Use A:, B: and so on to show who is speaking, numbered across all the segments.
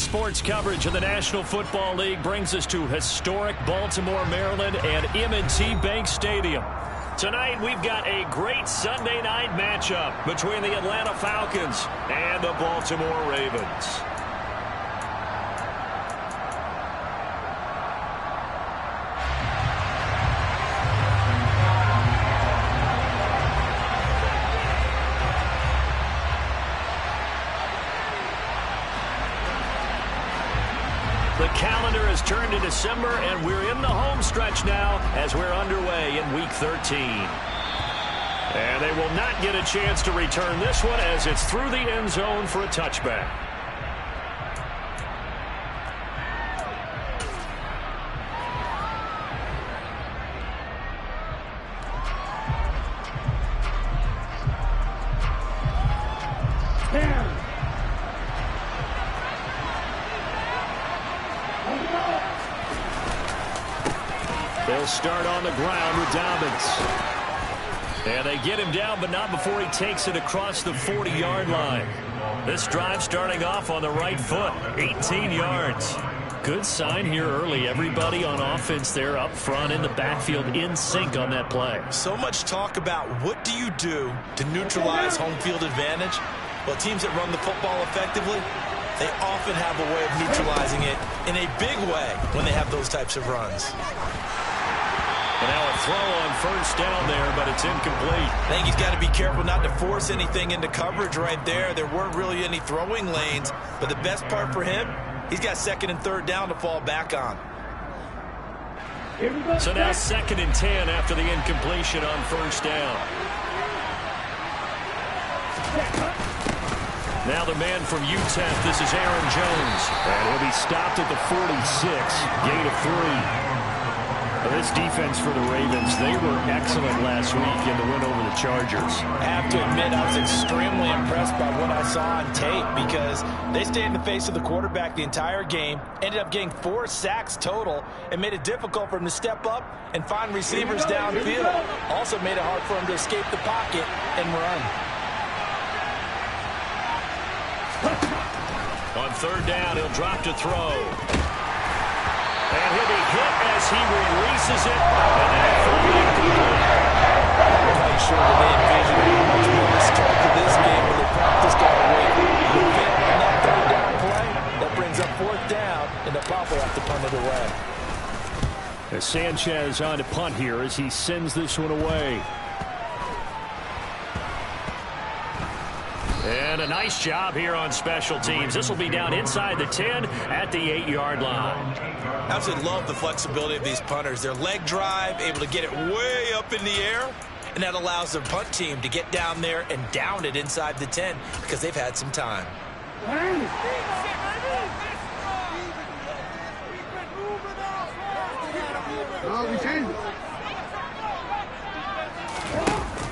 A: sports coverage of the National Football League brings us to historic Baltimore, Maryland and M&T Bank Stadium. Tonight, we've got a great Sunday night matchup between the Atlanta Falcons and the Baltimore Ravens. The calendar has turned to December, and we're in the home stretch now as we're underway in Week 13. And they will not get a chance to return this one as it's through the end zone for a touchback. They'll start on the ground with Dobbins. And they get him down, but not before he takes it across the 40-yard line. This drive starting off on the right foot, 18 yards. Good sign here early. Everybody on offense there up front in the backfield in sync on that play.
B: So much talk about what do you do to neutralize home field advantage? Well, teams that run the football effectively, they often have a way of neutralizing it in a big way when they have those types of runs.
A: And now a throw on first down there, but it's incomplete.
B: I think he's got to be careful not to force anything into coverage right there. There weren't really any throwing lanes, but the best part for him, he's got second and third down to fall back on.
A: So now 2nd and 10 after the incompletion on first down. Now the man from UTEP, this is Aaron Jones. And he'll be stopped at the 46, gain of 3. This defense for the Ravens, they were excellent last week in the win over the Chargers.
B: I have to admit, I was extremely impressed by what I saw on tape because they stayed in the face of the quarterback the entire game, ended up getting 4 sacks total, and made it difficult for him to step up and find receivers downfield. Also made it hard for him to escape the pocket and run.
A: On third down, he'll drop to throw. And he'll be hit as he releases it. And that fully incomplete.
B: I'm quite sure that they envisioned how much more the start to this game when they practiced all week. The fit on that third down play, that brings up 4th down, and they'll probably have to punt it away.
A: As Sanchez on to punt here as he sends this one away. And a nice job here on special teams. This will be down inside the 10 at the 8-yard line.
B: Absolutely love the flexibility of these punters. Their leg drive, able to get it way up in the air, and that allows their punt team to get down there and down it inside the 10 because they've had some time.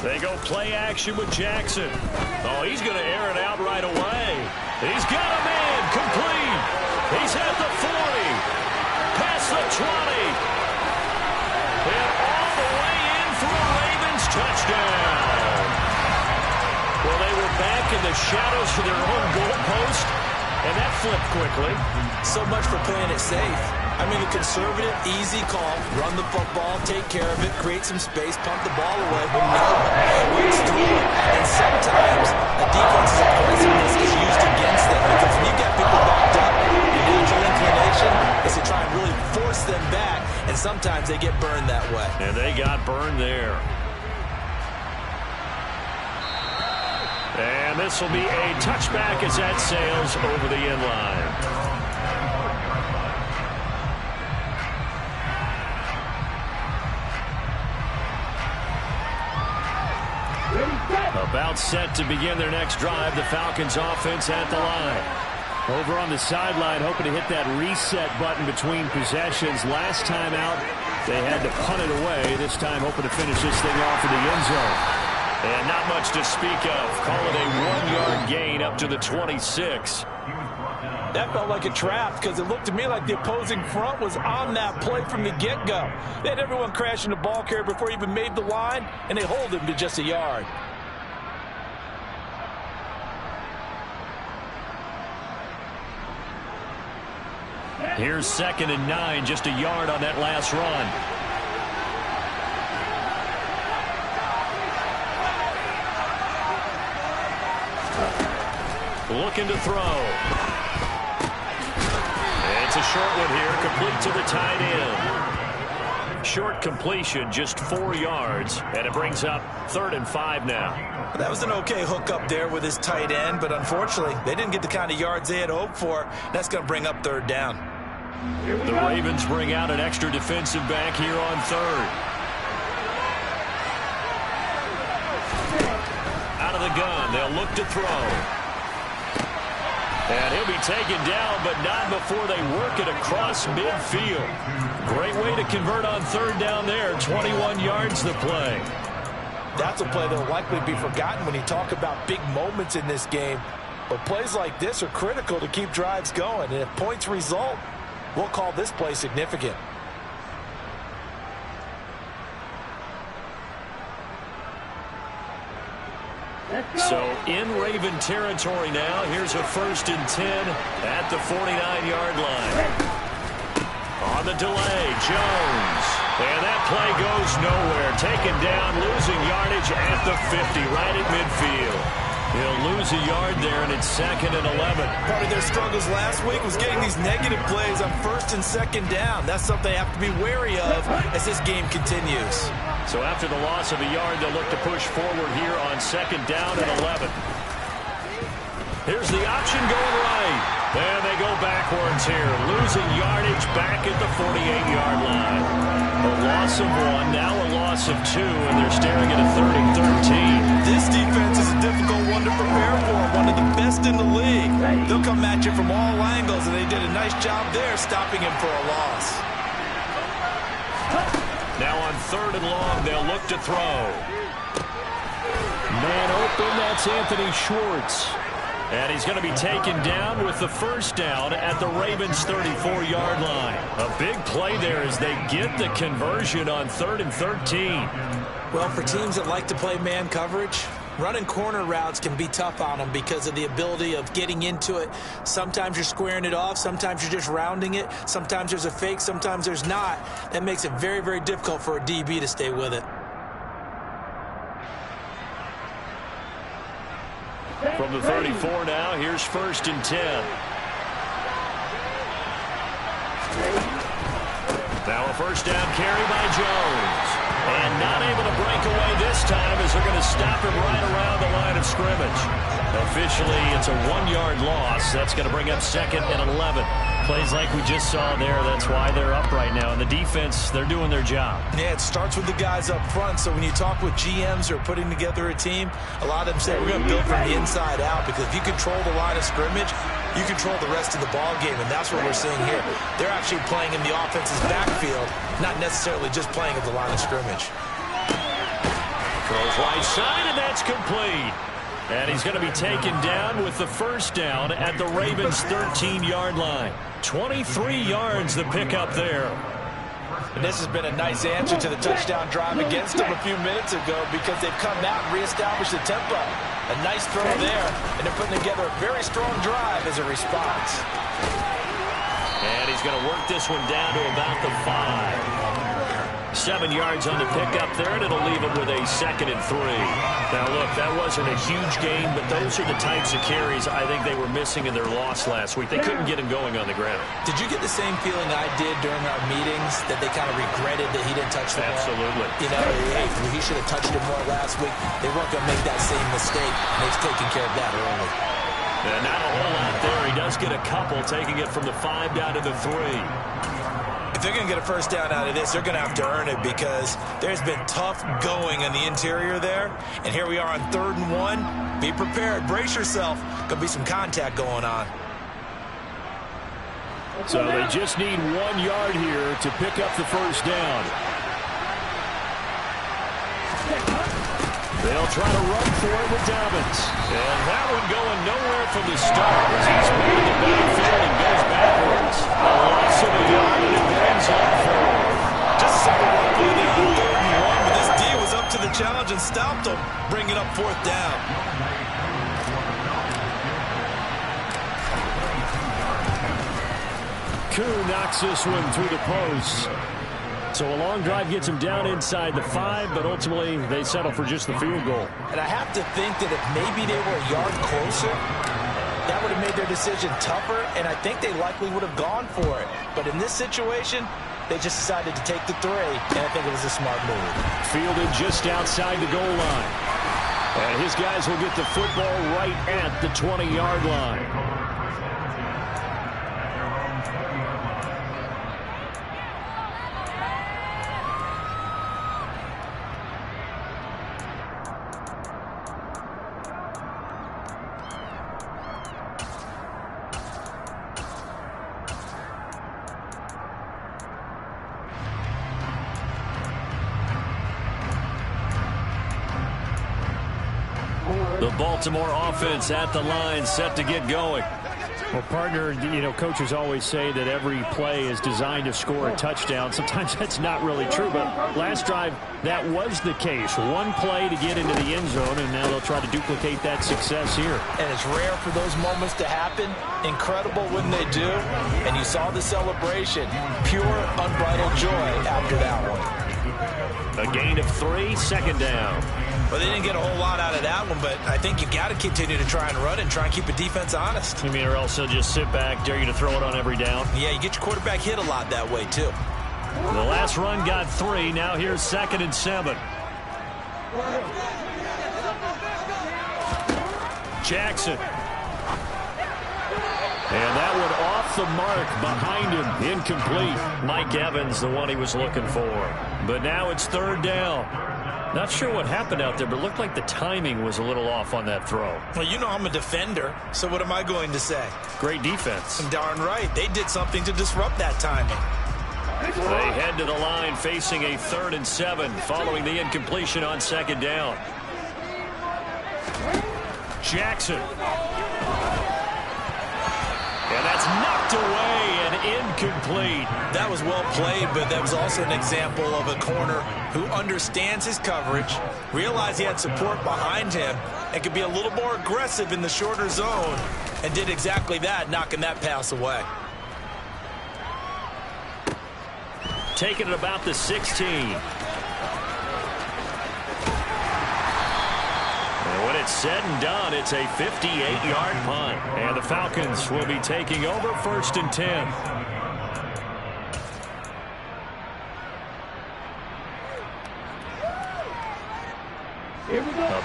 A: They go play action with Jackson. Oh, he's going to air it out right away. He's got a man complete. He's at the 40, past the 20, and all the way in for a Ravens touchdown. Well, they were back in the shadows for their own goalpost, and that flipped quickly.
B: So much for playing it safe. I mean, the conservative, easy call, run the football, take care of it, create some space, pump the ball away. But no, works through it. And sometimes a defense's aggressiveness is used against them because when you've got people backed up, your natural inclination is to try and really force them back, and sometimes they get burned that way.
A: And they got burned there. And this will be a touchback as that sails over the end line. About set to begin their next drive. The Falcons offense at the line. Over on the sideline, hoping to hit that reset button between possessions. Last time out, they had to punt it away. This time hoping to finish this thing off in the end zone. And not much to speak of. Call it a 1-yard gain up to the 26.
B: That felt like a trap because it looked to me like the opposing front was on that play from the get-go. They had everyone crashing the ball carrier before he even made the line, and they hold him to just a yard.
A: Here's 2nd and 9, just a yard on that last run. Looking to throw. It's a short one here, complete to the tight end. Short completion, just 4 yards, and it brings up 3rd and 5 now.
B: That was an okay hook up there with his tight end, but unfortunately, they didn't get the kind of yards they had hoped for. That's going to bring up 3rd down.
A: The Ravens bring out an extra defensive back here on 3rd. Out of the gun, they'll look to throw. And he'll be taken down, but not before they work it across midfield. Great way to convert on 3rd down there. 21 yards the play.
B: That's a play that will likely be forgotten when you talk about big moments in this game. But plays like this are critical to keep drives going. And if points result, we'll call this play significant.
A: So in Raven territory now. Here's a 1st and 10 at the 49-yard line. On the delay, Jones. And that play goes nowhere. Taken down, losing yardage at the 50, right at midfield. He'll lose a yard there, and it's 2nd and 11.
B: Part of their struggles last week was getting these negative plays on 1st and 2nd down. That's something they have to be wary of as this game continues.
A: So after the loss of a yard, they'll look to push forward here on 2nd down and 11. Here's the option going right. And they go backwards here, losing yardage back at the 48-yard line. A loss of 1, now a loss of 2, and they're staring at a 3rd and 13.
B: This defense is a difficult one to prepare for, one of the best in the league. They'll come at you from all angles, and they did a nice job there stopping him for a loss.
A: Now on 3rd and long, they'll look to throw. Man open, that's Anthony Schwartz. And he's going to be taken down with the 1st down at the Ravens' 34-yard line. A big play there as they get the conversion on 3rd and 13.
B: Well, for teams that like to play man coverage, running corner routes can be tough on them because of the ability of getting into it. Sometimes you're squaring it off. Sometimes you're just rounding it. Sometimes there's a fake. Sometimes there's not. That makes it very, very difficult for a DB to stay with it.
A: From the 34 now, here's 1st and 10. Now a 1st down carry by Jones. And not able to break away this time as they're going to stop him right around the line of scrimmage. Officially, it's a 1-yard loss. That's going to bring up 2nd and 11. Plays like we just saw there. That's why they're up right now. And the defense, they're doing their job.
B: Yeah, it starts with the guys up front. So when you talk with GMs who are putting together a team, a lot of them say we're going to build from the inside out, because if you control the line of scrimmage, you control the rest of the ball game, and that's what we're seeing here. They're actually playing in the offense's backfield, not necessarily just playing at the line of scrimmage.
A: Throws right side, and that's complete. And he's going to be taken down with the 1st down at the Ravens' 13-yard line. 23 yards the pickup there.
B: And this has been a nice answer to the touchdown drive against them a few minutes ago, because they've come out and reestablished the tempo. A nice throw there, and they're putting together a very strong drive as a response.
A: And he's going to work this one down to about the 5. 7 yards on the pickup there, and it'll leave him with a 2nd and 3. Now, look, that wasn't a huge gain, but those are the types of carries I think they were missing in their loss last week. They couldn't get him going on the ground.
B: Did you get the same feeling I did during our meetings, that they kind of regretted that he didn't touch the ball?
A: Absolutely.
B: You know, hey, he should have touched it more last week. They weren't going to make that same mistake, and they've taken care of that early.
A: And not a whole lot there. He does get a couple, taking it from the 5 down to the 3.
B: If they're going to get a 1st down out of this, they're going to have to earn it, because there's been tough going in the interior there. And here we are on 3rd and 1. Be prepared. Brace yourself. Going to be some contact going on.
A: So they just need 1 yard here to pick up the 1st down. They'll try to run for it with Dobbins. And that one going nowhere from the start as he's moving the backfield and goes backwards. A loss of a yard, and it brings up 4.
B: Just saw the one play there on 3rd and 1, but this D was up to the challenge and stopped him, bringing up 4th down.
A: Koo knocks this one through the post. So a long drive gets them down inside the 5, but ultimately they settle for just the field goal.
B: And I have to think that if maybe they were a yard closer, that would have made their decision tougher, and I think they likely would have gone for it. But in this situation, they just decided to take the 3, and I think it was a smart move.
A: Fielded just outside the goal line. And his guys will get the football right at the 20-yard line. The Baltimore offense at the line, set to get going. Well, partner, you know, coaches always say that every play is designed to score a touchdown. Sometimes that's not really true, but last drive, that was the case. One play to get into the end zone, and now they'll try to duplicate that success here.
B: And it's rare for those moments to happen. Incredible when they do. And you saw the celebration. Pure, unbridled joy after that one.
A: A gain of 3, second down.
B: Well, they didn't get a whole lot out of that one, but I think you got to continue to try and run and try and keep the defense honest.
A: You mean, or else they'll just sit back, dare you to throw it on every down?
B: Yeah, you get your quarterback hit a lot that way, too.
A: The last run got 3. Now here's 2nd and 7. Jackson. And that one off the mark behind him. Incomplete. Mike Evans, the one he was looking for. But now it's 3rd down. Not sure what happened out there, but it looked like the timing was a little off on that throw.
B: Well, you know I'm a defender, so what am I going to say?
A: Great defense.
B: Darn right. They did something to disrupt that timing.
A: They head to the line facing a 3rd and 7 following the incompletion on 2nd down. Jackson. And that's knocked away and incomplete.
B: That was well played, but that was also an example of a corner who understands his coverage, realized he had support behind him, and could be a little more aggressive in the shorter zone, and did exactly that, knocking that pass away.
A: Taking it about the 16. When it's said and done, it's a 58-yard punt. And the Falcons will be taking over 1st and 10.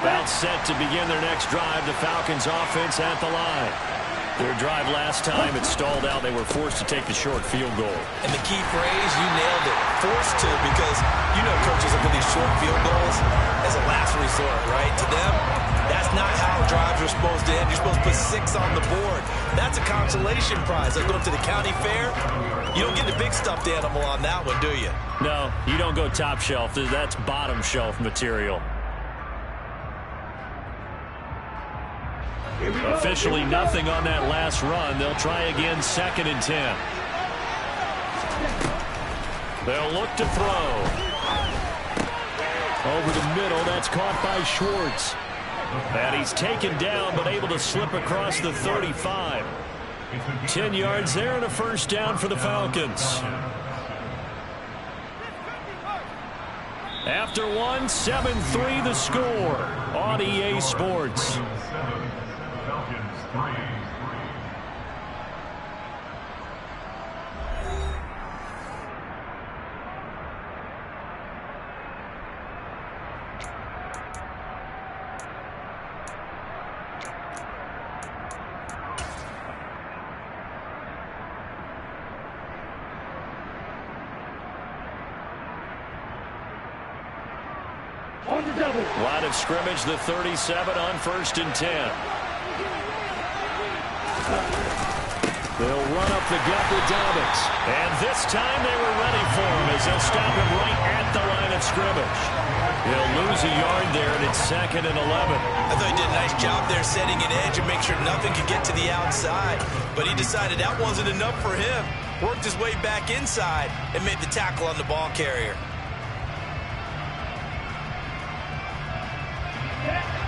A: About set to begin their next drive. The Falcons offense at the line. Their drive last time, it stalled out. They were forced to take the short field goal.
B: And the key phrase, you nailed it. Forced to, because you know coaches look at these short field goals as a last resort, right? To them, that's not how drives are supposed to end. You're supposed to put 6 on the board. That's a consolation prize. Like going to the county fair, you don't get the big stuffed animal on that one, do you?
A: No, you don't go top shelf. That's bottom shelf material. Officially nothing on that last run. They'll try again 2nd and 10. They'll look to throw. Over the middle, that's caught by Schwartz. And he's taken down, but able to slip across the 35. 10 yards there and a 1st down for the Falcons. After one, 7-3 the score on EA Sports. Line of scrimmage, the 37 on 1st and 10. They'll run up the gut with Dobbins. And this time they were ready for him as they'll stop him right at the line of scrimmage. He'll lose a yard there, and it's 2nd and 11.
B: I thought he did a nice job there setting an edge and make sure nothing could get to the outside. But he decided that wasn't enough for him. Worked his way back inside and made the tackle on the ball carrier.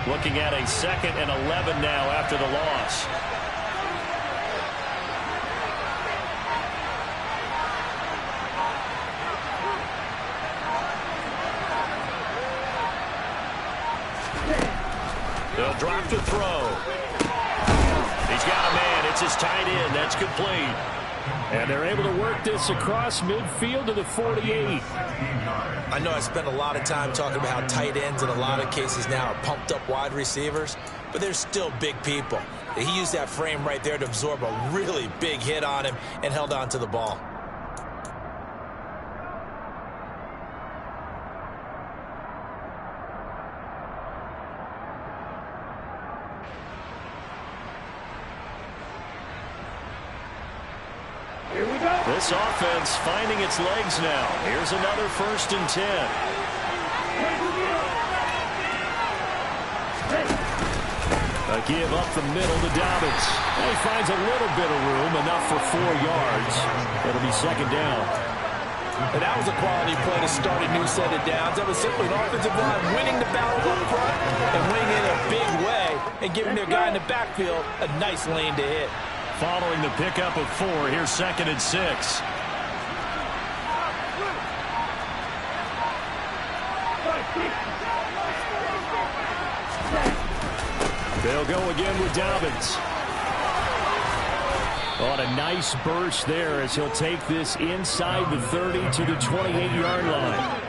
A: Looking at a 2nd and 11 now after the loss. He'll drop to throw. He's got a man. It's his tight end. That's complete. And they're able to work this across midfield to the 48.
B: I know I spent a lot of time talking about how tight ends in a lot of cases now are pumped up wide receivers, but they're still big people. He used that frame right there to absorb a really big hit on him and held on to the ball.
A: This offense finding its legs now. Here's another 1st and 10. A give up the middle to Dobbins. And he finds a little bit of room, enough for 4 yards. It'll be 2nd down.
B: And that was a quality play to start a new set of downs. That was simply an offensive line winning the battle up front and winning in a big way and giving their guy in the backfield a nice lane to hit.
A: Following the pickup of 4, here's 2nd and 6. They'll go again with Dobbins. On a nice burst there as he'll take this inside the 30 to the 28-yard line.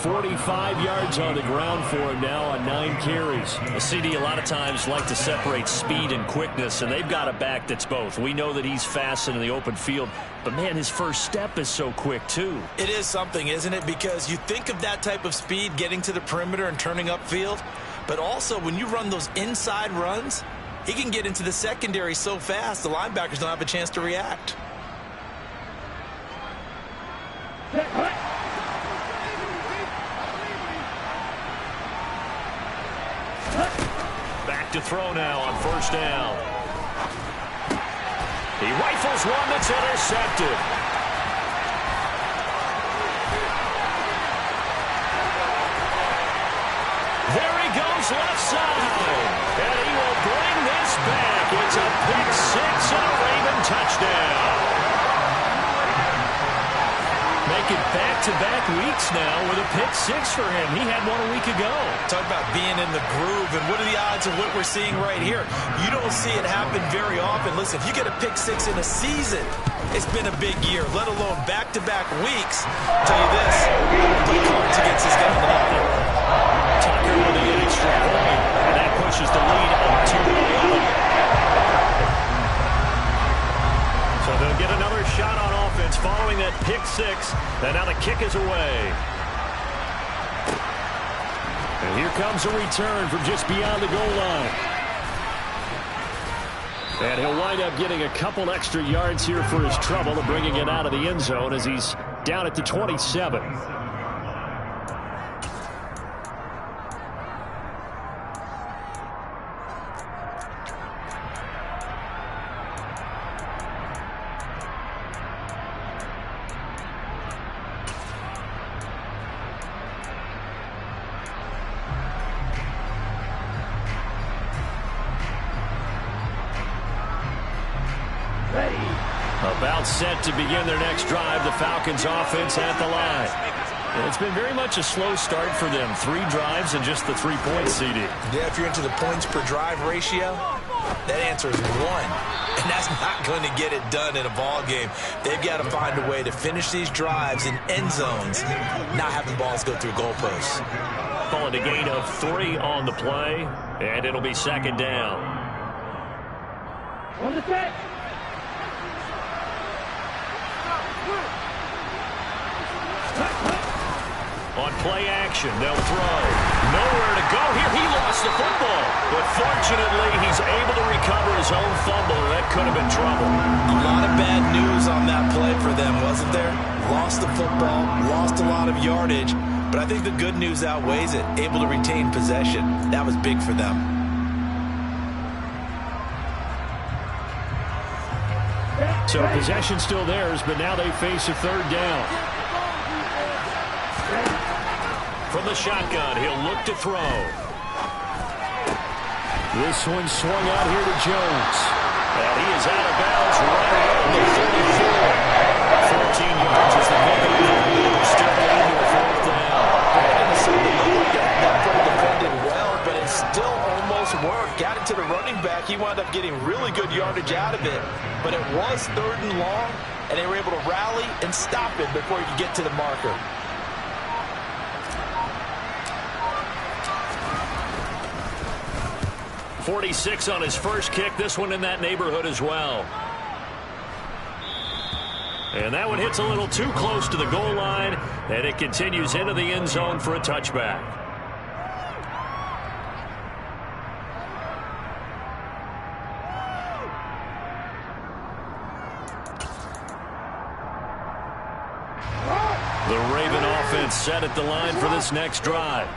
A: 45 yards on the ground for him now on 9 carries. The CD a lot of times like to separate speed and quickness, and they've got a back that's both. We know that he's fast in the open field, but man, his first step is so quick too.
B: It is something, isn't it? Because you think of that type of speed getting to the perimeter and turning upfield, but also when you run those inside runs, he can get into the secondary so fast the linebackers don't have a chance to react.
A: Back to throw now on 1st down. He rifles one that's intercepted. There he goes left side. And he will bring this back. It's a pick 6 and a Raven touchdown. Making back-to-back weeks now with a pick 6 for him. He had one a week ago.
B: Talk about being in the groove, and what are the odds of what we're seeing right here? You don't see it happen very often. Listen, if you get a pick 6 in a season, it's been a big year, let alone back-to-back weeks. I'll tell you this, play cards against this guy in the line.
A: Tucker with the extra point, and that pushes the lead up to 11. So they'll get another shot on offense following that pick 6, and now the kick is away. And here comes a return from just beyond the goal line. And he'll wind up getting a couple extra yards here for his trouble and bringing it out of the end zone as he's down at the 27. About set to begin their next drive, the Falcons offense at the line. And it's been very much a slow start for them. 3 drives and just the 3-point CD.
B: Yeah, if you're into the points per drive ratio, that answer is 1. And that's not going to get it done in a ball game. They've got to find a way to finish these drives in end zones, not having balls go through goalposts.
A: Calling a gain of 3 on the play, and it'll be 2nd down.
C: On the set.
A: On play action, they'll throw. Nowhere to go here. He lost the football. But fortunately, he's able to recover his own fumble. That could have been trouble.
B: A lot of bad news on that play for them, wasn't there? Lost the football, lost a lot of yardage. But I think the good news outweighs it. Able to retain possession. That was big for them.
A: So possession still theirs, but now they face a 3rd down. From the shotgun, he'll look to throw. This one swung out here to Jones. And he is out of bounds right around the 34. 14 yards as the Falcons still leading to a 4th down.
B: And it certainly looked like that play defended well, but it still almost worked. was 3rd and long, and they were able to rally and stop him before he could get to the marker.
A: .46 on his first kick. This one in that neighborhood as well. And that one hits a little too close to the goal line, and it continues into the end zone for a touchback. The Raven offense set at the line for this next drive.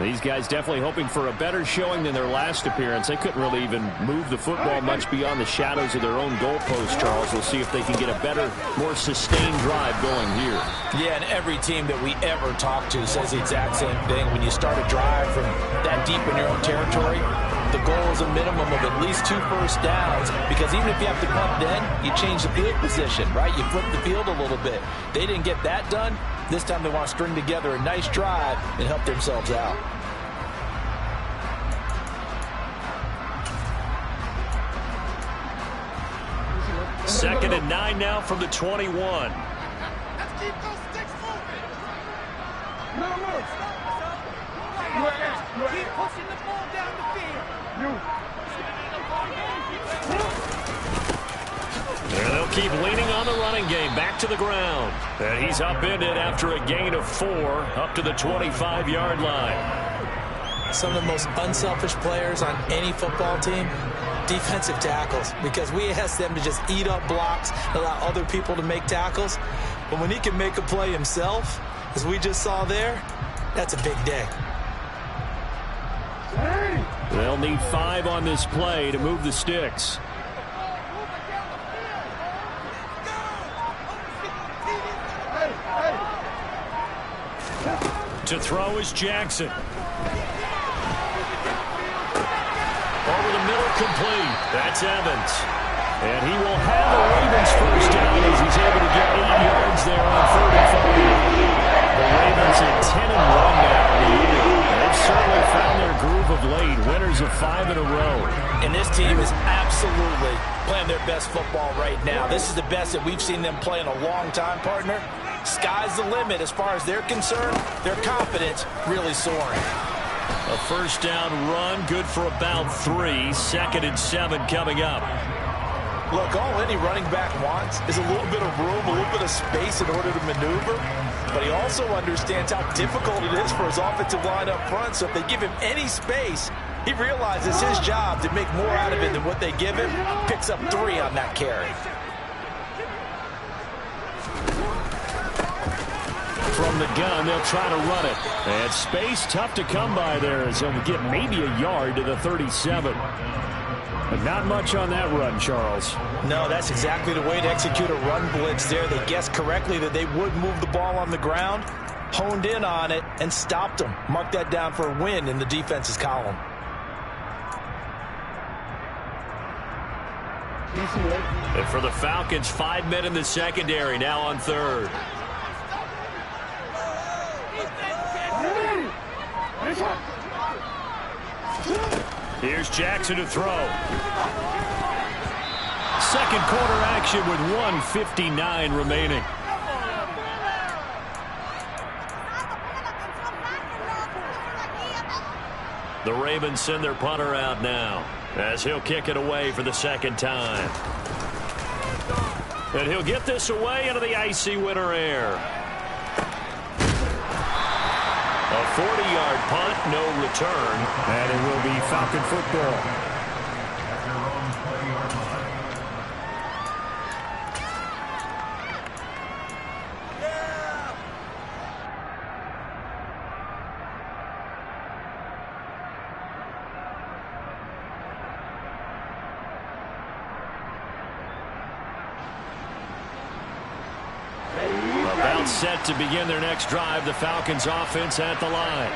A: These guys definitely hoping for a better showing than their last appearance. They couldn't really even move the football much beyond the shadows of their own goalpost, Charles. We'll see if they can get a better, more sustained drive going here.
B: Yeah, and every team that we ever talk to says the exact same thing. When you start a drive from that deep in your own territory, the goal is a minimum of at least 2 first downs, because even if you have to punt then, you change the field position, right? You flip the field a little bit. They didn't get that done. This time they want to string together a nice drive and help themselves out.
A: Second and 9 now from the 21.
C: Let's keep those sticks moving. Keep pushing the ball down the field.
A: And they'll keep leaning on the running game. Back to the ground. And he's upended after a gain of 4 up to the 25-yard line.
B: Some of the most unselfish players on any football team, defensive tackles, because we ask them to just eat up blocks, allow other people to make tackles. But when he can make a play himself, as we just saw there, that's a big day.
A: They'll need 5 on this play to move the sticks. To throw is Jackson. Over the middle, complete. That's Evans. And he will have the Ravens first down as he's able to get 8 yards there on 3rd and 5. The Ravens at 10-1 now in the year. They've certainly found their groove of late. Winners of 5 in a row.
B: And this team is absolutely playing their best football right now. This is the best that we've seen them play in a long time, partner. Sky's the limit as far as they're concerned. Their confidence really soaring.
A: A first down run, good for about 3. 2nd and 7 coming up.
B: Look, all any running back wants is a little bit of room, a little bit of space in order to maneuver. But he also understands how difficult it is for his offensive line up front. So if they give him any space, he realizes his job to make more out of it than what they give him. Picks up 3 on that carry.
A: From the gun, they'll try to run it. And space tough to come by there as he'll get maybe a yard to the 37. But not much on that run, Charles.
B: No, that's exactly the way to execute a run blitz there. They guessed correctly that they would move the ball on the ground, honed in on it, and stopped them. Mark that down for a win in the defense's column.
A: And for the Falcons, 5 men in the secondary, now on 3rd. Here's Jackson to throw. Second quarter action with 1:59 remaining. The Ravens send their punter out now as he'll kick it away for the 2nd time. And he'll get this away into the icy winter air. A 40-yard punt, no return, and it will be Falcon football. Set to begin their next drive. The Falcons offense at the line.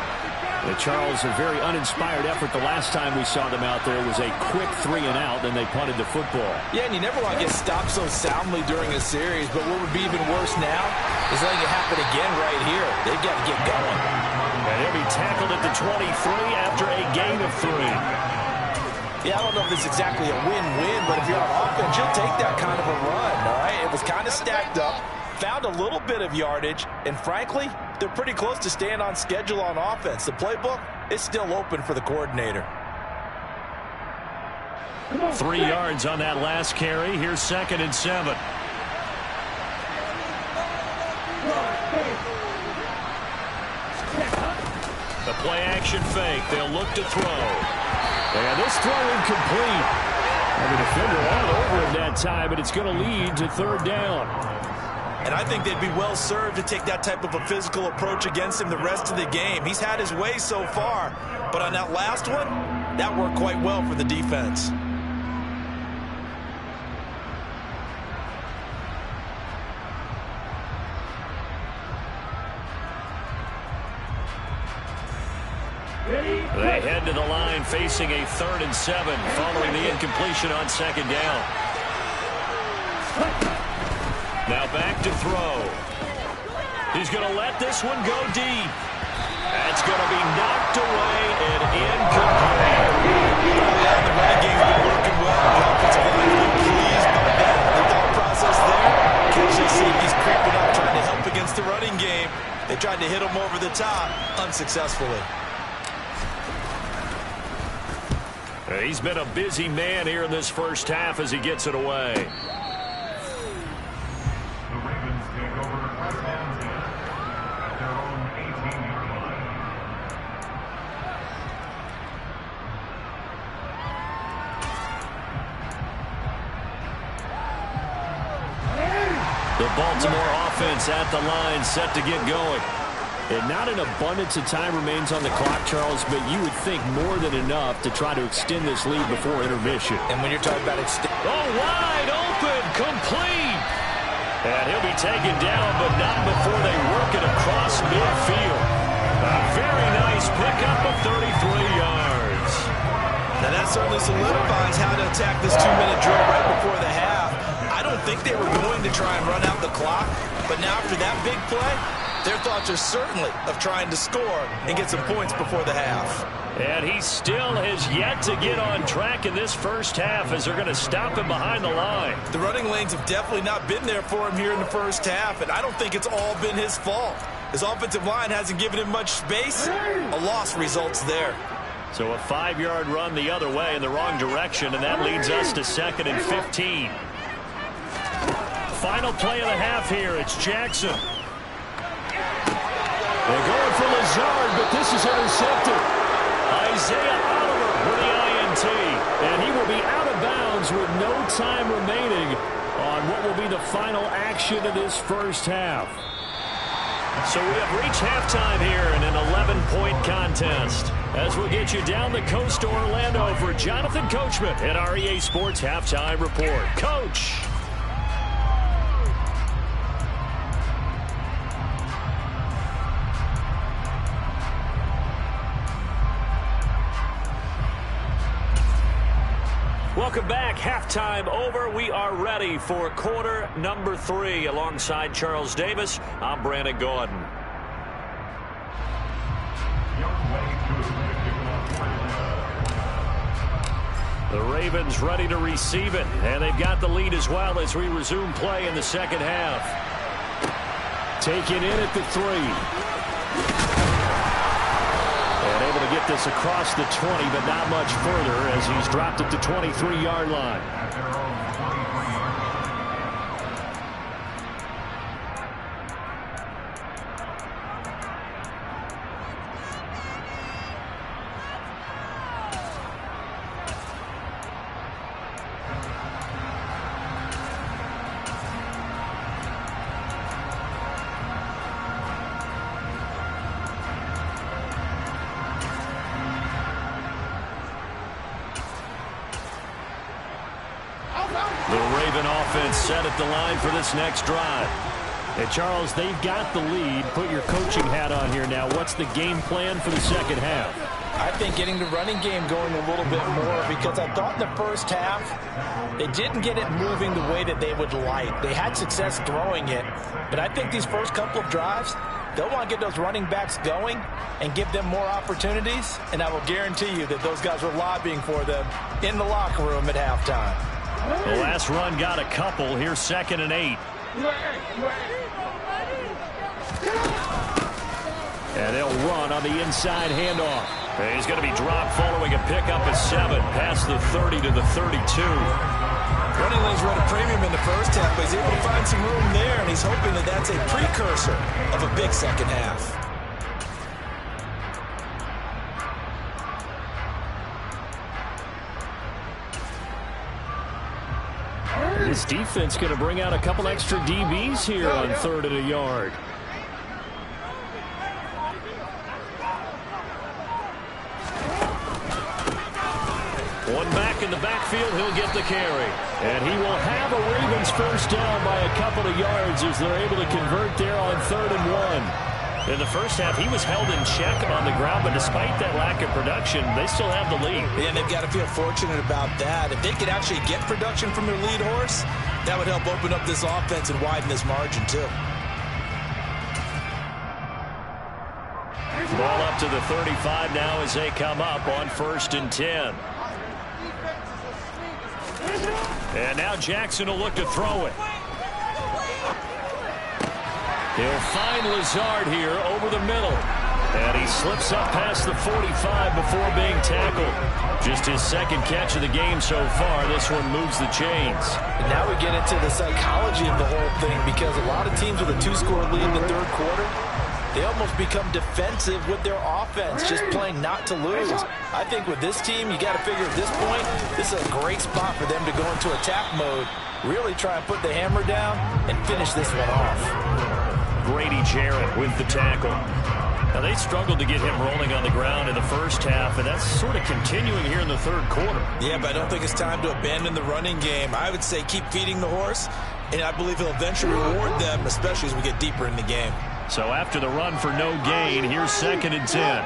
A: Charles, a very uninspired effort the last time we saw them out there. It was a quick 3 and out, then they punted the football.
B: Yeah, and you never want to get stopped so soundly during a series, but what would be even worse now is letting it happen again right here. They've got to get going.
A: And he'll be tackled at the 23 after a gain of 3.
B: Yeah, I don't know if it's exactly a win-win, but if you're on offense, you'll take that kind of a run, all right? It was kind of stacked up, found a little bit of yardage, and frankly, they're pretty close to staying on schedule on offense. The playbook is still open for the coordinator.
A: 3 yards on that last carry. Here's 2nd and 7. The play-action fake. They'll look to throw. And this throw incomplete. And the defender all over him that time, and it's going to lead to 3rd down.
B: And I think they'd be well served to take that type of a physical approach against him the rest of the game. He's had his way so far, but on that last one, that worked quite well for the defense.
A: They head to the line facing a 3rd and 7 following the incompletion on 2nd down. Now back to throw. He's going to let this one go deep. That's going to be knocked away and incomplete.
B: Yeah, the running game's been working well. The offensive line has been pleased by that. The thought process there, catch these safeties creeping up, trying to help against the running game. They tried to hit him over the top, unsuccessfully.
A: He's been a busy man here in this first half as he gets it away.
D: The Ravens take over first and 10 at their own 18-yard line.
A: The Baltimore offense at the line, set to get going. And not an abundance of time remains on the clock, Charles, but you would think more than enough to try to extend this lead before intermission.
B: And when you're talking about
A: wide open, complete. And he'll be taken down, but not before they work it across midfield. A very nice pickup of 33 yards.
B: Now that certainly solidifies how to attack this 2-minute drill right before the half. I don't think they were going to try and run out the clock, but now after that big play, their thoughts are certainly of trying to score and get some points before the half.
A: And he still has yet to get on track in this first half as they're going to stop him behind the line.
B: The running lanes have definitely not been there for him here in the first half, and I don't think it's all been his fault. His offensive line hasn't given him much space. A loss results there.
A: So a 5-yard run the other way in the wrong direction, and that leads us to 2nd and 15. Final play of the half here. It's Jackson. They're going for Lazard, but this is intercepted. Isaiah Oliver with the INT, and he will be out of bounds with no time remaining on what will be the final action of this first half. So we have reached halftime here in an 11-point contest. As we'll get you down the coast to Orlando for Jonathan Coachman at our EA Sports Halftime Report. Coach. Welcome back. Halftime over. We are ready for quarter number 3. Alongside Charles Davis, I'm Brandon Gordon. The Ravens ready to receive it, and they've got the lead as well as we resume play in the second half. Taken in at the 3. And able to get this across the 20, but not much further as he's dropped it to 23-yard line. The Raven offense set at the line for this next drive. And Charles, they've got the lead. Put your coaching hat on here now. What's the game plan for the second half?
B: I think getting the running game going a little bit more, because I thought in the first half they didn't get it moving the way that they would like. They had success throwing it, but I think these first couple of drives, They'll want to get those running backs going and give them more opportunities, and I will guarantee you that those guys were lobbying for them in the locker room at halftime.
A: The last run got a couple. Here's 2nd and 8. And they'll run on the inside handoff. And he's going to be dropped following a pickup of 7 past the 30 to the 32.
B: Running lanes were at a premium in the first half, but he's able to find some room there, and he's hoping that that's a precursor of a big second half.
A: This defense going to bring out a couple extra DBs here on 3rd and a yard. One back in the backfield, he'll get the carry. And he will have a Ravens first down by a couple of yards as they're able to convert there on 3rd and 1. In the first half, he was held in check on the ground, but despite that lack of production, they still have the lead.
B: Yeah, and they've got to feel fortunate about that. If they could actually get production from their lead horse, that would help open up this offense and widen this margin, too.
A: Ball up to the 35 now as they come up on 1st and 10. And now Jackson will look to throw it. He'll find Lazard here over the middle. And he slips up past the 45 before being tackled. Just his 2nd catch of the game so far. This one moves the chains.
B: And now we get into the psychology of the whole thing, because a lot of teams with a 2-score lead in the 3rd quarter, they almost become defensive with their offense, just playing not to lose. I think with this team, you got to figure at this point, this is a great spot for them to go into attack mode, really try and put the hammer down and finish this one off.
A: Grady Jarrett with the tackle. Now, they struggled to get him rolling on the ground in the first half, and that's sort of continuing here in the 3rd quarter.
B: Yeah, but I don't think it's time to abandon the running game. I would say keep feeding the horse, and I believe he'll eventually reward them, especially as we get deeper in the game.
A: So after the run for no gain, here's 2nd and 10.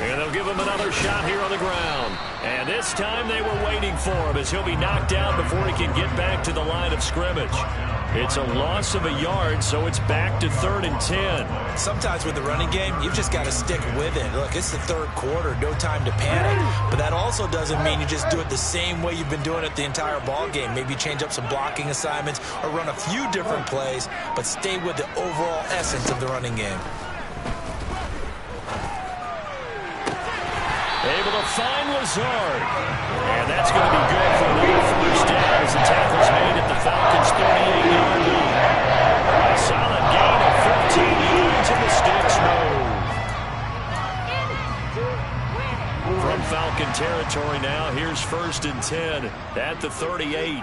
A: And they'll give him another shot here on the ground. And this time they were waiting for him as he'll be knocked down before he can get back to the line of scrimmage. It's a loss of a yard, so it's back to 3rd and 10.
B: Sometimes with the running game, you've just got to stick with it. Look, it's the 3rd quarter, no time to panic. But that also doesn't mean you just do it the same way you've been doing it the entire ball game. Maybe change up some blocking assignments or run a few different plays, but stay with the overall essence of the running game.
A: Able to find Lazard. And that's going to be good for another first down as the tackle's made at the Falcons' 38-yard line. A solid gain of 15 yards in the sticks move. From Falcon territory now, here's 1st and 10 at the 38.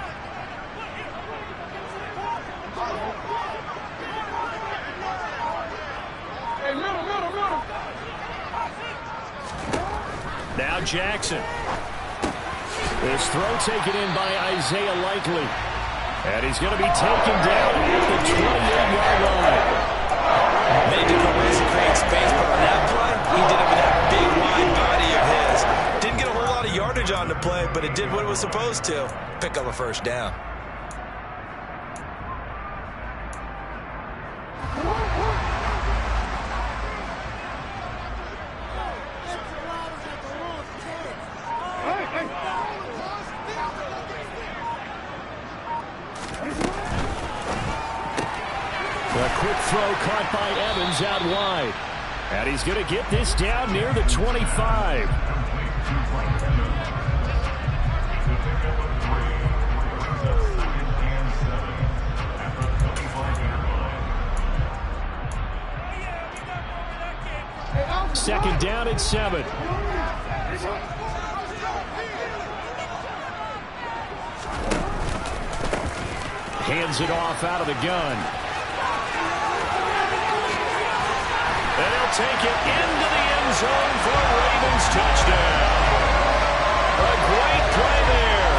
A: Now Jackson. This throw taken in by Isaiah Likely. And he's going to be taken down at the 28-yard line.
B: Many different ways to create space, but on that play, he did it with that big, wide body of his. Didn't get a whole lot of yardage on the play, but it did what it was supposed to. Pick up a first down.
A: A quick throw caught by Evans out wide. And he's going to get this down near the 25. Second down at 7. Hands it off out of the gun. And he'll take it into the end zone for a Ravens touchdown. A great play there.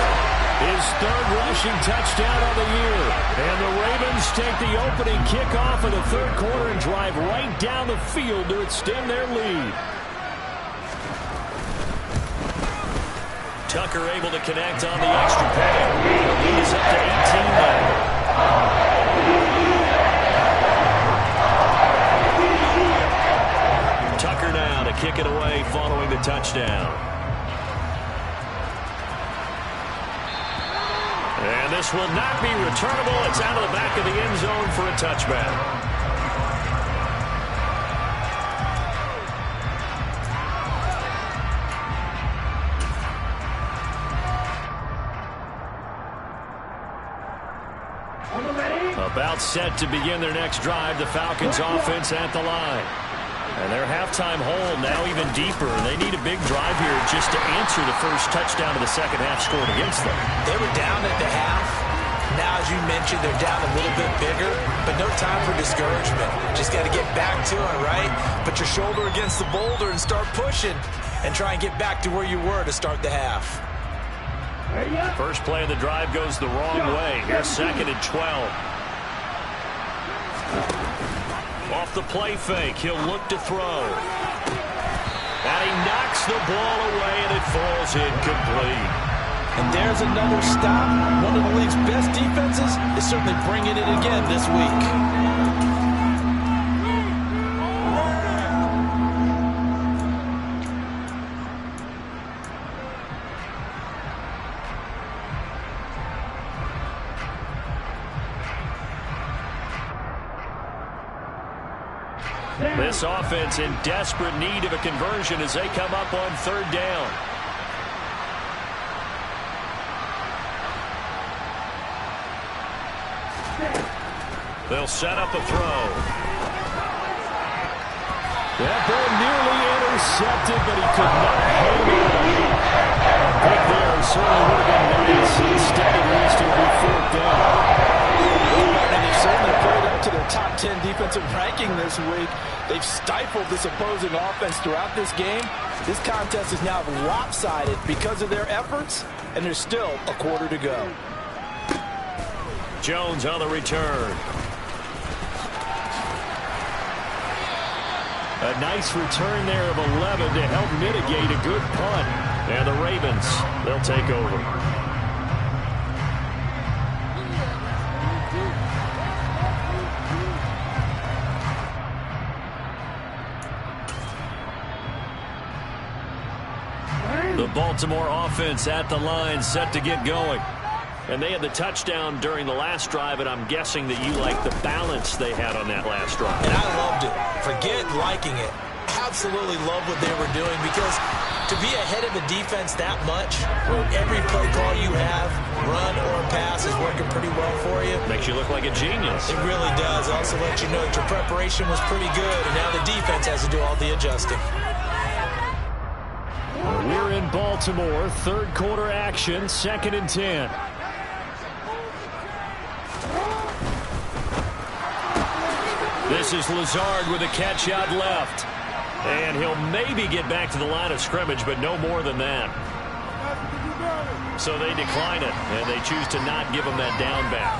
A: His 3rd rushing touchdown of the year. And the Ravens take the opening kickoff of the 3rd quarter and drive right down the field to extend their lead. Tucker able to connect on the extra point. The lead is up to 18 now. This will not be returnable. It's out of the back of the end zone for a touchback. About set to begin their next drive. The Falcons offense at the line. And their halftime hole now even deeper. They need a big drive here just to answer the first touchdown of the second half scored against them.
B: They were down at the half. Now, as you mentioned, they're down a little bit bigger, but no time for discouragement. Just got to get back to it, right? Put your shoulder against the boulder and start pushing and try and get back to where you were to start the half.
A: First play of the drive goes the wrong way. Here's 2nd and 12. Off the play fake, he'll look to throw. And he knocks the ball away, and it falls incomplete.
B: And there's another stop. One of the league's best defenses is certainly bringing it again this week.
A: This offense in desperate need of a conversion as they come up on 3rd down. They'll set up a throw. That ball nearly intercepted, but he could not hang on. Pick there certainly would have been nice. Instead, at least it'll be 4th down.
E: And they've certainly played up to their top 10 defensive ranking this week. They've stifled this opposing offense throughout this game. This contest is now lopsided because of their efforts, and there's still a quarter to go.
A: Jones on the return. A nice return there of 11 to help mitigate a good punt. And the Ravens, they'll take over. The Baltimore offense at the line, set to get going. And they had the touchdown during the last drive, and I'm guessing that you like the balance they had on that last drive.
B: And I loved it. Forget liking it. Absolutely love what they were doing, because to be ahead of a defense that much, where every play call you have, run or pass, is working pretty well for you.
A: Makes you look like a genius.
B: It really does. Also let you know that your preparation was pretty good, and now the defense has to do all the adjusting.
A: We're in Baltimore, 3rd quarter action, 2nd and 10. This is Lazard with a catch out left. And he'll maybe get back to the line of scrimmage, but no more than that. So they decline it, and they choose to not give him that down back.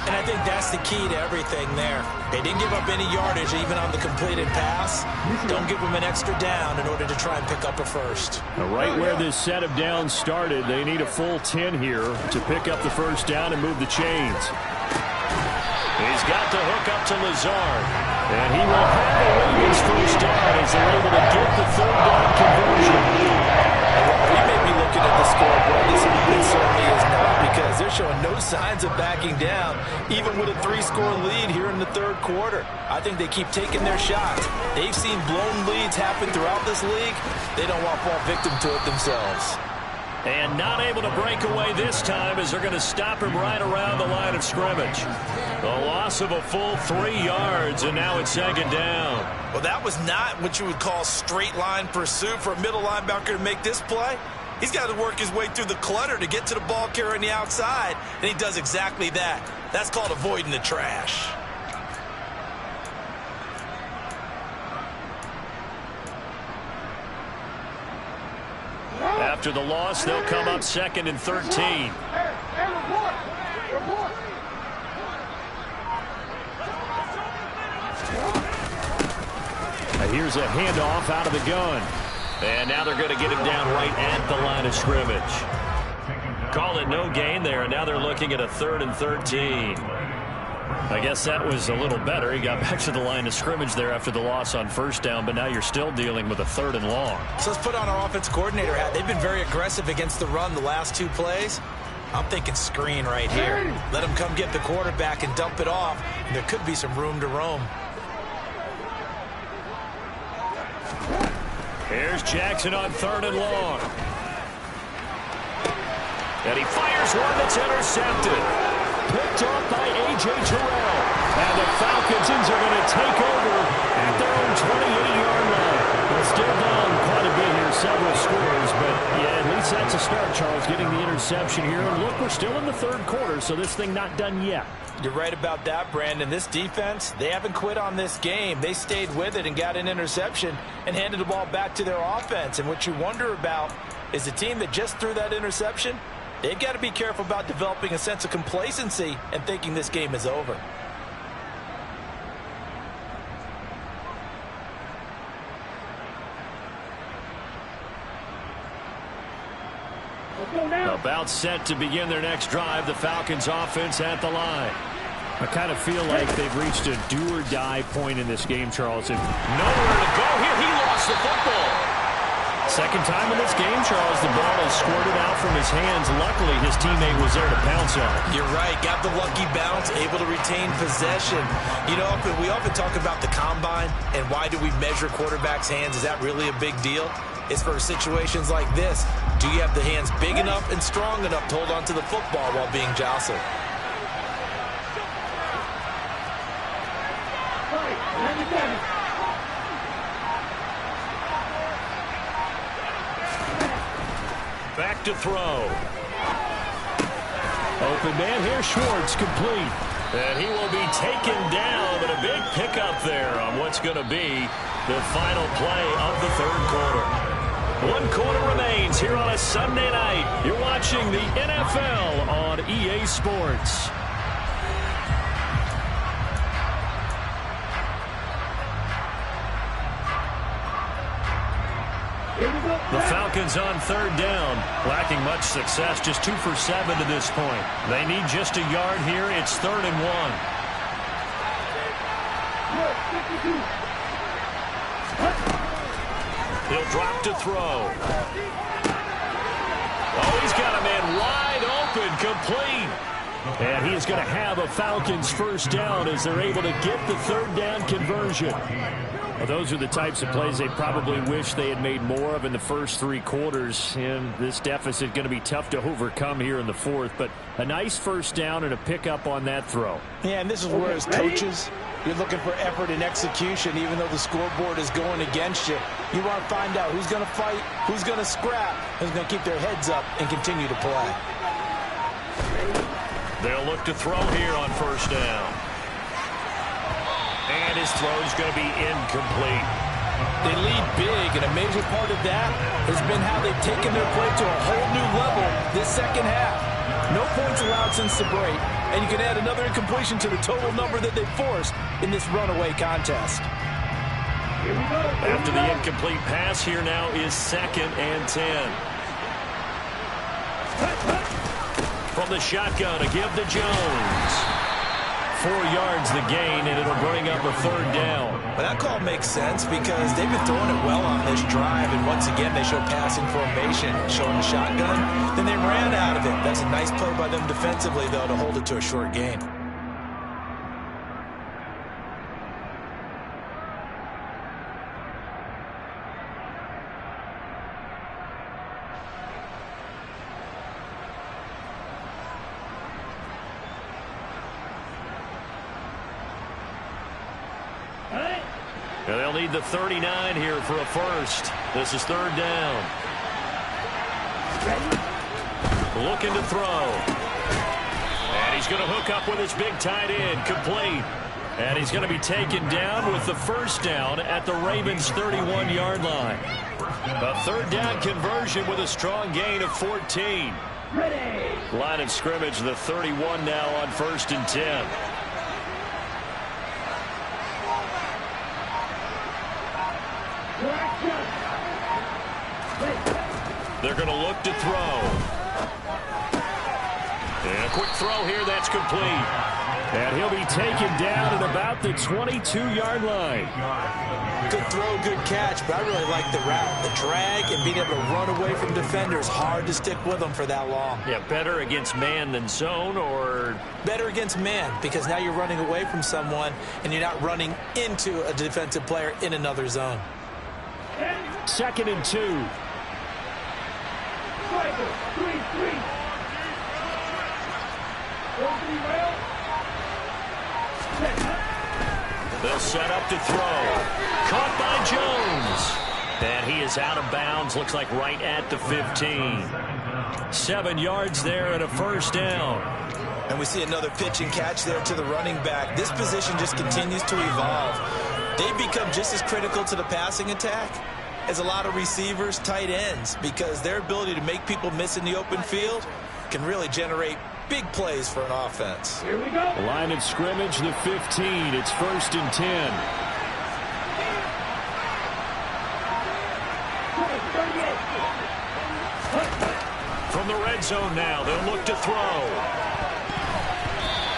B: And I think that's the key to everything there. They didn't give up any yardage even on the completed pass. Don't give them an extra down in order to try and pick up a first.
A: Now, right where this set of downs started, they need a full 10 here to pick up the first down and move the chains. He's got the hook up to Lazard. And he will have the Ravens first down as they're able to get the 3rd down conversion.
E: You may be looking at the scoreboard. This certainly is not, because they're showing no signs of backing down, even with a 3-score lead here in the 3rd quarter. I think they keep taking their shots. They've seen blown leads happen throughout this league. They don't want to fall victim to it themselves.
A: And not able to break away this time as they're going to stop him right around the line of scrimmage. A loss of a full 3 yards, and now it's 2nd down.
B: Well, that was not what you would call straight line pursuit for a middle linebacker to make this play. He's got to work his way through the clutter to get to the ball carrier on the outside, and he does exactly that. That's called avoiding the trash.
A: After the loss, they'll come up 2nd and 13. Here's a handoff out of the gun. And now they're going to get him down right at the line of scrimmage. Call it no gain there, and now they're looking at a 3rd and 13. I guess that was a little better. He got back to the line of scrimmage there after the loss on 1st down, but now you're still dealing with a 3rd and long.
B: So let's put on our offense coordinator hat. They've been very aggressive against the run the last 2 plays. I'm thinking screen right here. Let him come get the quarterback and dump it off, and there could be some room to roam.
A: Here's Jackson on 3rd and long. And he fires one that's intercepted. Picked off by A.J. Terrell. And the Falcons are going to take over at their own 28-yard line. They're still down quite a bit here, several scores. But, yeah, at least that's a start, Charles, getting the interception here. And look, we're still in the 3rd quarter, so this thing not done yet.
E: You're right about that, Brandon. This defense, they haven't quit on this game. They stayed with it and got an interception and handed the ball back to their offense. And what you wonder about is the team that just threw that interception, they've got to be careful about developing a sense of complacency and thinking this game is over.
A: About set to begin their next drive, the Falcons offense at the line. I kind of feel like they've reached a do-or-die point in this game, Charles. And nowhere to go here. He lost the football. Second time in this game, Charles, the ball has squirted out from his hands. Luckily, his teammate was there to pounce on it.
B: You're right. Got the lucky bounce, able to retain possession. You know, we often talk about the combine and why do we measure quarterbacks' hands. Is that really a big deal? It's for situations like this. Do you have the hands big enough and strong enough to hold onto the football while being jostled?
A: Back to throw. Open man here, Schwartz, complete. And he will be taken down, but a big pickup there on what's going to be the final play of the 3rd quarter. 1 quarter remains here on a Sunday night. You're watching the NFL on EA Sports. The Falcons on 3rd down, lacking much success, just 2 for 7 to this point. They need just a yard here. It's 3rd and 1. He'll drop to throw. Oh, he's got a man wide open, complete. And he is going to have a Falcons first down as they're able to get the 3rd down conversion. Well, those are the types of plays they probably wish they had made more of in the first 3 quarters. And this deficit going to be tough to overcome here in the 4th. But a nice first down and a pickup on that throw.
E: Yeah, and this is where as coaches, you're looking for effort and execution, even though the scoreboard is going against you. You want to find out who's going to fight, who's going to scrap, who's going to keep their heads up and continue to play.
A: They'll look to throw here on first down. And his throw is going to be incomplete.
E: They lead big, and a major part of that has been how they've taken their play to a whole new level this second half. No points allowed since the break, and you can add another incompletion to the total number that they forced in this runaway contest.
A: After the incomplete pass, here now is 2nd and 10. From the shotgun, a give to Jones. 4 yards the gain, and it'll bring up a 3rd down.
B: Well, that call makes sense because they've been throwing it well on this drive, and once again they show passing formation, showing the shotgun. Then they ran out of it. That's a nice play by them defensively, though, to hold it to a short gain.
A: And they'll need the 39 here for a first. This is 3rd down. Looking to throw. And he's going to hook up with his big tight end, complete. And he's going to be taken down with the first down at the Ravens' 31-yard line. A 3rd down conversion with a strong gain of 14. Line of scrimmage, the 31 now on 1st and 10. They're going to look to throw. And a quick throw here, that's complete. And he'll be taken down at about the 22-yard line.
B: Good throw, good catch, but I really like the route. The drag and being able to run away from defenders. Hard to stick with them for that long.
A: Yeah, better against man than zone, or?
B: Better against man, because now you're running away from someone and you're not running into a defensive player in another zone.
A: 2nd and 2. They'll set up to throw. Caught by Jones. And he is out of bounds. Looks like right at the 15. 7 yards there and a first down.
B: And we see another pitch and catch there to the running back. This position just continues to evolve. They've become just as critical to the passing attack as a lot of receivers, tight ends, because their ability to make people miss in the open field can really generate big plays for an offense.
A: Here we go. Line of scrimmage, the 15. It's 1st and 10. From the red zone now, they'll look to throw.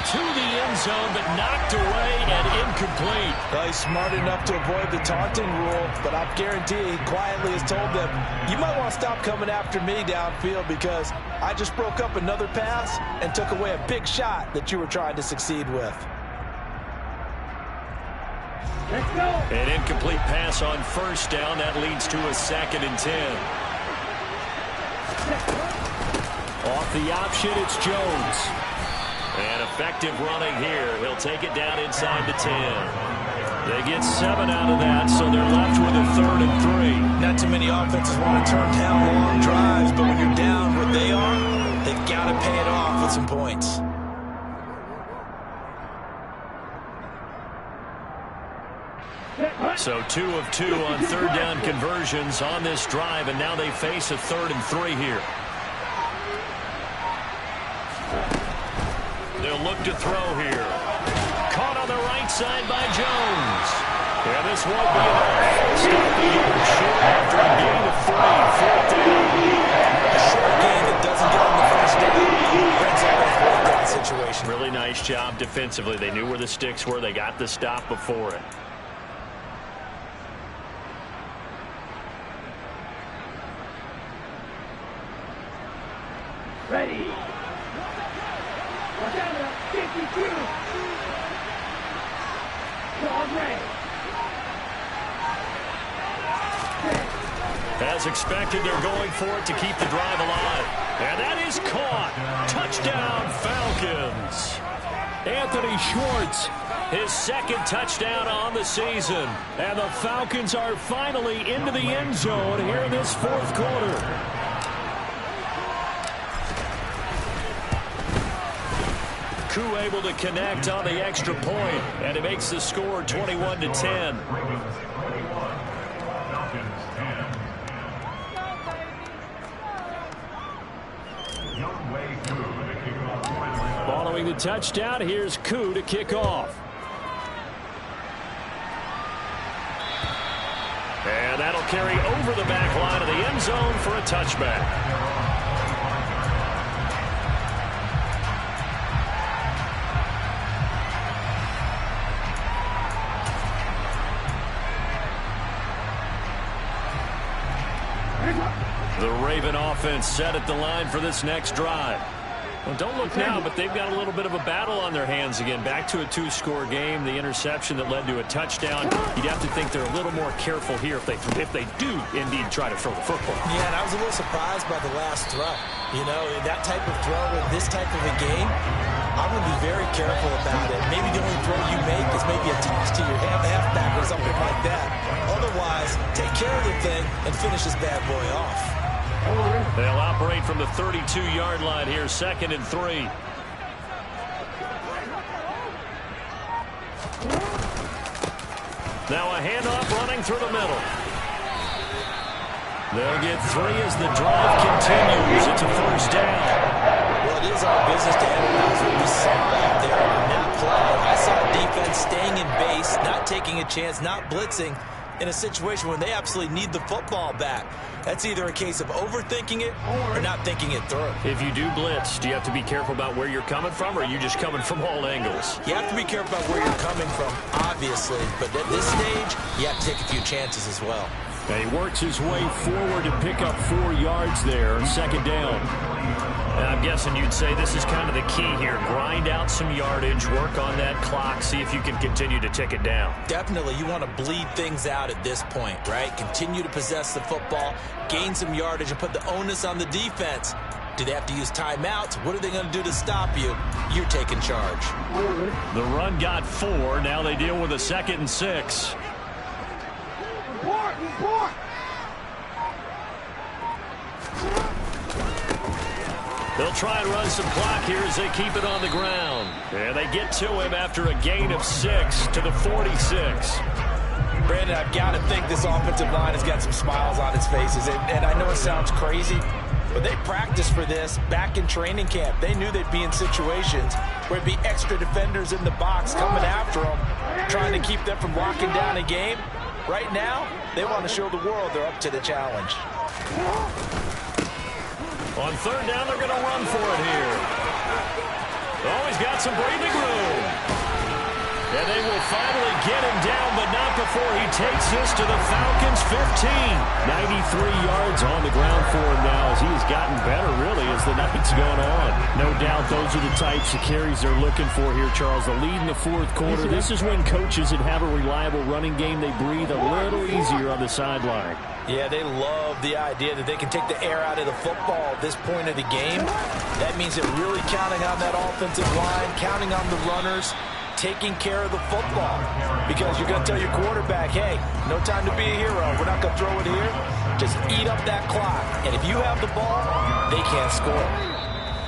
A: To the end zone, but knocked away and incomplete.
B: Well, he's smart enough to avoid the taunting rule, but I guarantee he quietly has told them, you might want to stop coming after me downfield because I just broke up another pass and took away a big shot that you were trying to succeed with.
C: Let's go.
A: An incomplete pass on first down. That leads to a 2nd and 10. Off the option, it's Jones. And effective running here. He'll take it down inside the 10. They get 7 out of that, so they're left with a 3rd and 3.
B: Not too many offenses want to turn down long drives, but when you're down where they are, they've got to pay it off with some points.
A: So 2 of 2 on 3rd down conversions on this drive, and now they face a 3rd and 3 here. They'll look to throw here. Caught on the right side by Jones. Yeah, this won't be enough. Stop the yard short after a gain of 3. 4th down.
B: A short gain that doesn't get on the first down brings up a 4th down situation.
A: Really nice job defensively. They knew where the sticks were. They got the stop before it.
C: Ready. Watch out now. 52. Dog ready.
A: As expected, they're going for it to keep the drive alive. And that is caught. Touchdown, Falcons. Anthony Schwartz, his 2nd touchdown on the season. And the Falcons are finally into the end zone here in this 4th quarter. Koo able to connect on the extra point, and it makes the score 21-10. Following the touchdown, here's Koo to kick off. And that'll carry over the back line of the end zone for a touchback. The Raven offense set at the line for this next drive. Well, don't look now, but they've got a little bit of a battle on their hands again. Back to a 2-score game. The interception that led to a touchdown. You'd have to think they're a little more careful here if they do indeed try to throw the football.
B: Yeah, and I was a little surprised by the last throw. You know, that type of throw in this type of a game, I'm going to be very careful about it. Maybe the only throw you make is maybe a toss to your halfback or something like that. Otherwise, take care of the thing and finish this bad boy off.
A: They'll operate from the 32-yard line here, 2nd and 3. Now a handoff running through the middle. They'll get 3 as the drive continues. It's a first down.
B: Well, it is our business to analyze what we saw out there in that play. I saw defense staying in base, not taking a chance, not blitzing, in a situation when they absolutely need the football back. That's either a case of overthinking it or not thinking it through.
A: If you do blitz, do you have to be careful about where you're coming from, or are you just coming from all angles?
B: You have to be careful about where you're coming from, obviously. But at this stage, you have to take a few chances as well.
A: And he works his way forward to pick up 4 yards there, second down. And I'm guessing you'd say this is kind of the key here. Grind out some yardage, work on that clock, see if you can continue to tick it down.
B: Definitely, you want to bleed things out at this point, right? Continue to possess the football, gain some yardage, and put the onus on the defense. Do they have to use timeouts? What are they going to do to stop you? You're taking charge.
A: The run got 4. Now they deal with a 2nd and 6. They'll try and run some clock here as they keep it on the ground. And they get to him after a gain of 6 to the 46.
E: Brandon, I've got to think this offensive line has got some smiles on its faces. And I know it sounds crazy, but they practiced for this back in training camp. They knew they'd be in situations where it'd be extra defenders in the box coming after them, trying to keep them from locking down a game. Right now, they want to show the world they're up to the challenge.
A: On 3rd down, they're going to run for it here. Oh, he's got some breathing room. And they will finally get him down, but not before he takes this to the Falcons' 15. 93 yards on the ground for him now as he has gotten better, really, as the night's gone on. No doubt those are the types of carries they're looking for here, Charles. The lead in the 4th quarter. This is when coaches that have a reliable running game, they breathe a little easier on the sideline.
E: Yeah, they love the idea that they can take the air out of the football at this point of the game. That means they're really counting on that offensive line, counting on the runners, taking care of the football. Because you're going to tell your quarterback, hey, no time to be a hero. We're not going to throw it here. Just eat up that clock. And if you have the ball, they can't score.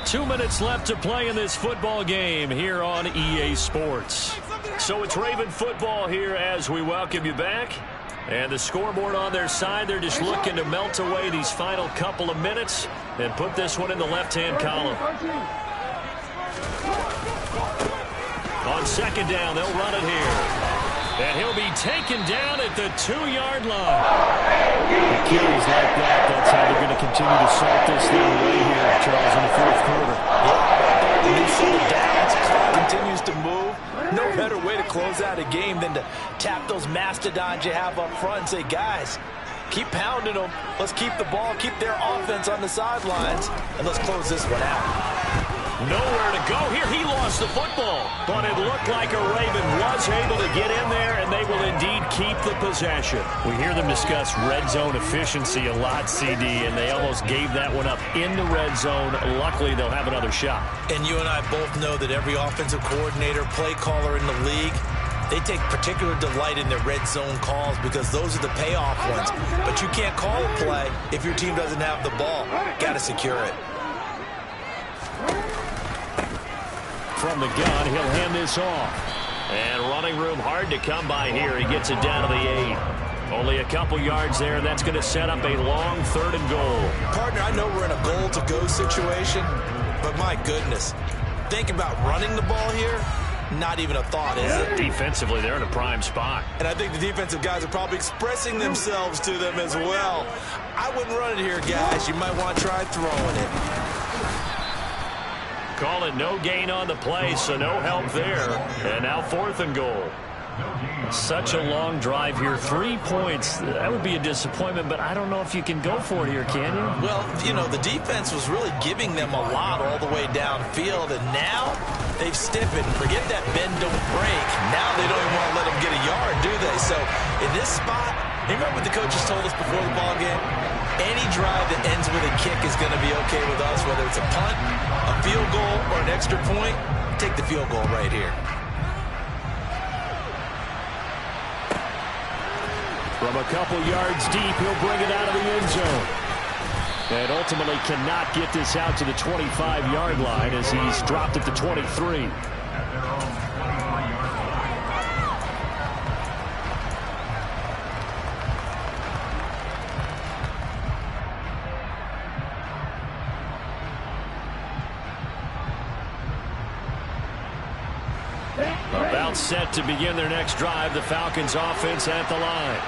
A: 2 minutes left to play in this football game here on EA Sports. So it's Raven football here as we welcome you back. And the scoreboard on their side, they're just looking to melt away these final couple of minutes and put this one in the left-hand column. On 2nd down, they'll run it here. And he'll be taken down at the 2-yard line. The carries like that, that's how they're going to continue to salt this thing away here, Charles, in the 4th quarter.
E: Yeah, the Minnesota Downs clock continues to move. No better way to close out a game than to tap those mastodons you have up front and say, guys, keep pounding them. Let's keep the ball, keep their offense on the sidelines, and let's close this one out.
A: Nowhere to go here. He lost the football, but it looked like a Raven was able to get in there, and they will indeed keep the possession. We hear them discuss red zone efficiency a lot, CD, and they almost gave that one up in the red zone. Luckily, they'll have another shot.
B: And you and I both know that every offensive coordinator, play caller in the league, they take particular delight in their red zone calls because those are the payoff ones. But you can't call a play if your team doesn't have the ball. Got to secure it.
A: From the gun, he'll hand this off. And running room hard to come by here. He gets it down to the 8. Only a couple yards there, and that's going to set up a long 3rd and goal.
B: Partner, I know we're in a goal-to-go situation, but my goodness, think about running the ball here, not even a thought, is it?
A: Defensively, they're in a prime spot.
B: And I think the defensive guys are probably expressing themselves to them as well. I wouldn't run it here, guys. You might want to try throwing it.
A: Call it no gain on the play, so no help there. And now 4th and goal. Such a long drive here. 3 points. That would be a disappointment, but I don't know if you can go for it here, can you?
B: Well, you know, the defense was really giving them a lot all the way downfield, and now they've stiffened. Forget that bend, don't break. Now they don't even want to let them get a yard, do they? So in this spot, remember what the coaches told us before the ball game? Any drive that ends with a kick is going to be okay with us, whether it's a punt, a field goal, or an extra point. Take the field goal right here.
A: From a couple yards deep, he'll bring it out of the end zone. And ultimately cannot get this out to the 25-yard line as he's dropped at the 23. About set to begin their next drive, the Falcons offense at the line.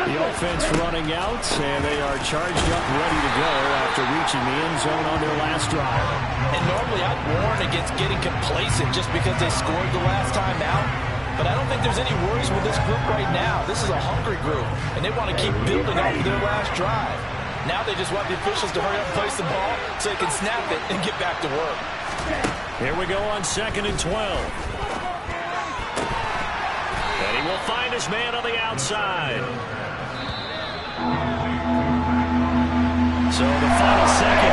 A: The offense running out, and they are charged up, ready to go after reaching the end zone on their last drive.
E: And normally I'd warn against getting complacent just because they scored the last time out. But I don't think there's any worries with this group right now. This is a hungry group, and they want to keep building off of their last drive. Now they just want the officials to hurry up and place the ball so they can snap it and get back to work.
A: Here we go on 2nd and 12. And he will find his man on the outside. So the final second